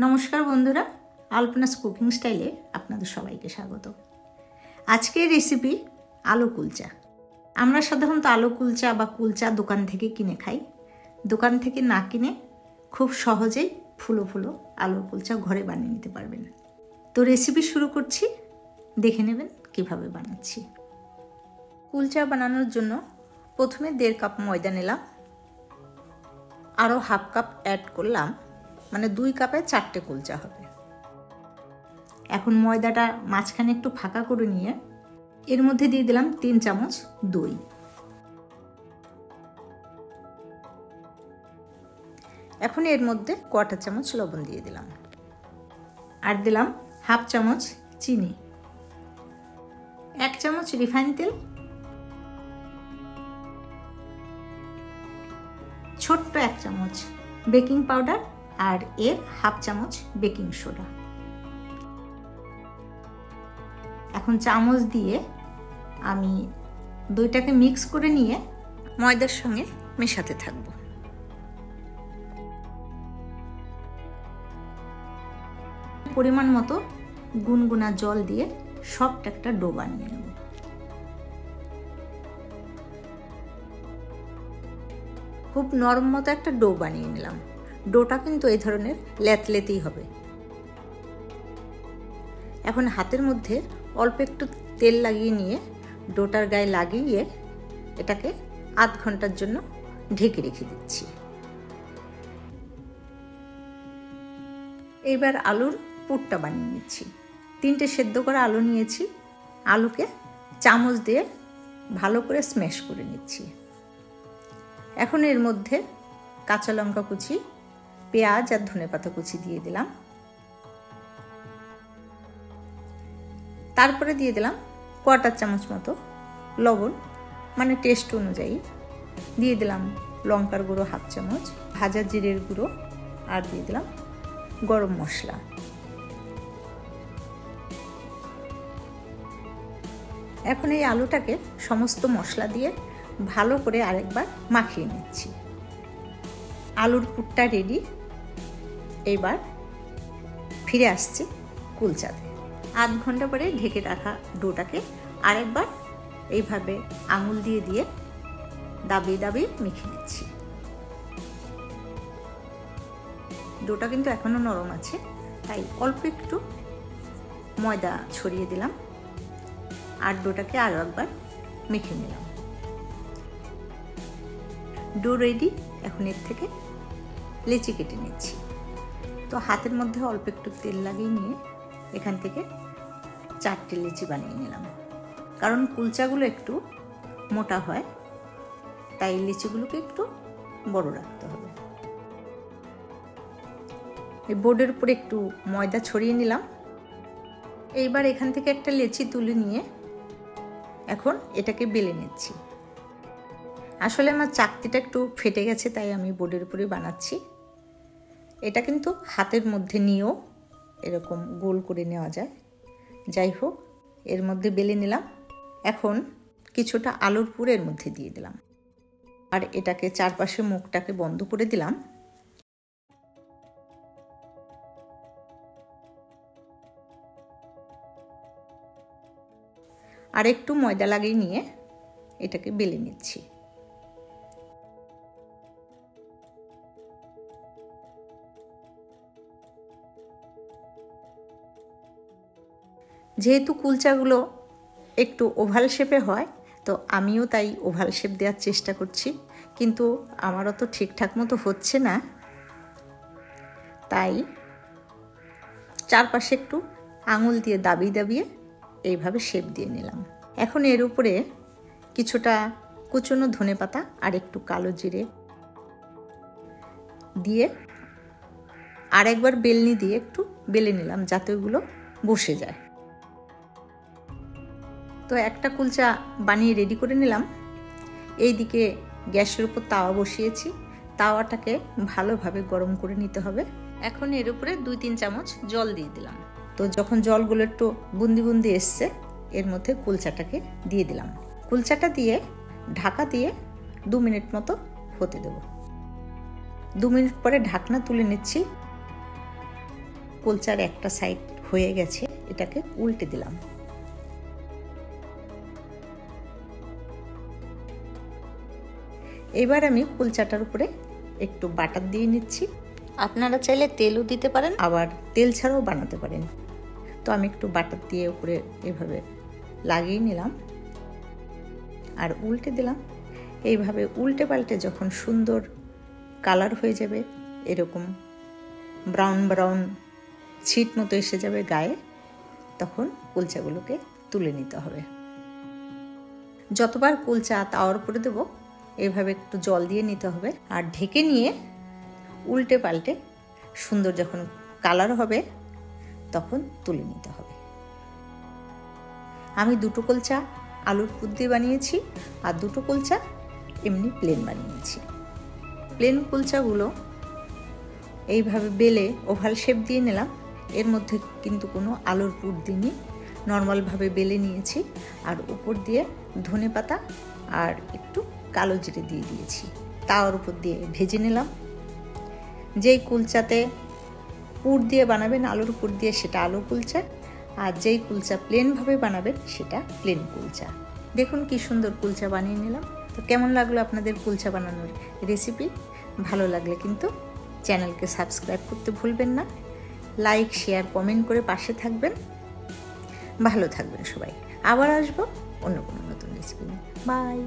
নমস্কার বন্ধুরা, আলপনাস কুকিং স্টাইলে আপনাদের সবাইকে স্বাগত। আজকের রেসিপি আলু কুলচা। আমরা সাধারণত আলু কুলচা বা কুলচা দোকান থেকে কিনে খাই। দোকান থেকে না কিনে খুব সহজেই ফুলো ফুলো আলুর কুলচা ঘরে বানিয়ে নিতে পারবেন। তো রেসিপি শুরু করছি, দেখে নেবেন কিভাবে বানাচ্ছি। কুলচা বানানোর জন্য প্রথমে 1.5 কাপ ময়দা নিলাম, আরও হাফ কাপ অ্যাড করলাম, মানে 2 কাপে 4টে কুলচা হবে। এখন ময়দাটা মাঝখানে একটু ফাঁকা করে নিয়ে এর মধ্যে দিয়ে দিলাম 3 চামচ দই। এখন এর মধ্যে 1/4 চামচ লবণ দিয়ে দিলাম, আর দিলাম হাফ চামচ চিনি, 1 চামচ রিফাইন তেল, ছোট্ট 1 চামচ বেকিং পাউডার, আর এর হাফ চামচ বেকিং সোডা। এখন চামচ দিয়ে আমি দইটাকে মিক্স করে নিয়ে ময়দার সঙ্গে মেশাতে থাকব। পরিমাণ মতো গুনগুনা জল দিয়ে সফট একটা ডো বানিয়ে নেব। খুব নরম মতো একটা ডো বানিয়ে নিলাম। ডোটা কিন্তু এই ধরনের লেতলেতেই হবে। এখন হাতের মধ্যে অল্প একটু তেল লাগিয়ে নিয়ে ডোটার গায়ে লাগিয়ে এটাকে আধ ঘন্টার জন্য ঢেকে রেখে দিচ্ছি। এইবার আলুর পুরটা বানিয়ে নিচ্ছি। 3টে সেদ্ধ করা আলু নিয়েছি। আলুকে চামচ দিয়ে ভালো করে স্ম্যাশ করে নিচ্ছি। এখন এর মধ্যে কাঁচা লঙ্কা কুচি, পেঁয়াজ আর ধনেপাতা কুচি দিয়ে দিলাম। তারপরে দিয়ে দিলাম 1/4 চামচ মতো লবণ, মানে টেস্ট অনুযায়ী। দিয়ে দিলাম লঙ্কার গুঁড়ো হাফ চামচ, ভাজা জিরের গুঁড়ো, আর দিয়ে দিলাম গরম মশলা। এখন এই আলুটাকে সমস্ত মশলা দিয়ে ভালো করে আরেকবার মাখিয়ে নিচ্ছি। আলুর পুরটা রেডি। এইবার ফিরে আসছি কুলচাতে। আধ ঘন্টা পরে ঢেকে রাখা ডোটাকে আরেকবার এইভাবে আঙুল দিয়ে দিয়ে দাবিয়ে দাবিয়ে মেখে নিচ্ছি। ডোটা কিন্তু এখনো নরম আছে, তাই অল্প একটু ময়দা ছড়িয়ে দিলাম, আর ডোটাকে আরও একবার মেখে নিলাম। Dough ready. এখন এর থেকে লেচি কেটে নিচ্ছি। তো হাতের মধ্যে অল্প একটু তেল লাগিয়ে নিয়ে এখান থেকে 4টে লেচি বানিয়ে নিলাম। কারণ কুলচাগুলো একটু মোটা হয়, তাই লেচিগুলোকে একটু বড় রাখতে হবে। এই বোর্ডের উপরে একটু ময়দা ছড়িয়ে নিলাম। এইবার এখান থেকে একটা লেচি তুলে নিয়ে এখন এটাকে বেলে নিচ্ছি। আসলে আমার চাকতিটা একটু ফেটে গেছে, তাই আমি বোর্ডের উপরে বানাচ্ছি। এটা কিন্তু হাতের মধ্যে নিয়েও এরকম গোল করে নেওয়া যায়। যাই হোক, এর মধ্যে বেলে নিলাম। এখন কিছুটা আলুর পুর এর মধ্যে দিয়ে দিলাম, আর এটাকে চারপাশে মুখটাকে বন্ধ করে দিলাম। আর একটু ময়দা লাগিয়ে নিয়ে এটাকে বেলে নিচ্ছি। যেহেতু কুলচাগুলো একটু ওভাল শেপে হয়, তো আমিও তাই ওভাল শেপ দেওয়ার চেষ্টা করছি, কিন্তু আমারও তো ঠিকঠাক মতো হচ্ছে না, তাই চারপাশে একটু আঙুল দিয়ে দাবিয়ে দাবিয়ে এইভাবে শেপ দিয়ে নিলাম। এখন এর উপরে কিছুটা কুচনো ধনেপাতা আর একটু কালো জিরে দিয়ে আরেকবার বেলনি দিয়ে একটু বেলে নিলাম, যাতে ওগুলো বসে যায়। তো একটা কুলচা বানিয়ে রেডি করে নিলাম। এইদিকে গ্যাসের উপর তাওয়া বসিয়েছি। তাওয়াটাকে ভালোভাবে গরম করে নিতে হবে। এখন এর উপরে 2-3 চামচ জল দিয়ে দিলাম। তো যখন জলগুলো একটু বুন্দি বুন্দি এসছে, এর মধ্যে কুলচাটাকে দিয়ে দিলাম। কুলচাটা দিয়ে ঢাকা দিয়ে 2 মিনিট মতো হতে দেব। 2 মিনিট পরে ঢাকনা তুলে নিচ্ছি। কুলচার একটা সাইড হয়ে গেছে, এটাকে উল্টে দিলাম। এবার আমি কুলচাটার উপরে একটু বাটার দিয়ে নিচ্ছি। আপনারা চাইলে তেলও দিতে পারেন, আবার তেল ছাড়াও বানাতে পারেন। তো আমি একটু বাটার দিয়ে উপরে এভাবে লাগিয়ে নিলাম আর উল্টে দিলাম। এইভাবে উল্টে পাল্টে যখন সুন্দর কালার হয়ে যাবে, এরকম ব্রাউন ব্রাউন ছিট মতো এসে যাবে গায়ে, তখন কুলচাগুলোকে তুলে নিতে হবে। যতবার কুলচা তাওয়ার উপরে দেবো এইভাবে একটু জল দিয়ে নিতে হবে আর ঢেকে নিয়ে উল্টে পাল্টে সুন্দর যখন কালার হবে তখন তুলে নিতে হবে। আমি দুটো কুলচা আলুর পুর দিয়ে বানিয়েছি আর দুটো কুলচা এমনি প্লেন বানিয়েছি। প্লেন কুলচাগুলো এইভাবে বেলে ওভাল শেপ দিয়ে নিলাম। এর মধ্যে কিন্তু কোনো আলুর পুর দিইনি, নর্মালভাবে বেলে নিয়েছি আর উপর দিয়ে ধনেপাতা আর একটু কালো জিরে দিয়ে দিয়েছি। তাওয়ার উপর দিয়ে ভেজে নিলাম। যেই কুলচাতে পুর দিয়ে বানাবেন আলুর পুর দিয়ে, সেটা আলু কুলচা, আর যেই কুলচা প্লেনভাবে বানাবেন সেটা প্লেন কুলচা। দেখুন কি সুন্দর কুলচা বানিয়ে নিলাম। তো কেমন লাগলো আপনাদের কুলচা বানানোর রেসিপি? ভালো লাগলে কিন্তু চ্যানেলকে সাবস্ক্রাইব করতে ভুলবেন না। লাইক, শেয়ার, কমেন্ট করে পাশে থাকবেন। ভালো থাকবেন সবাই। আবার আসবো অন্য কোনো নতুন রেসিপি নিয়ে। বাই।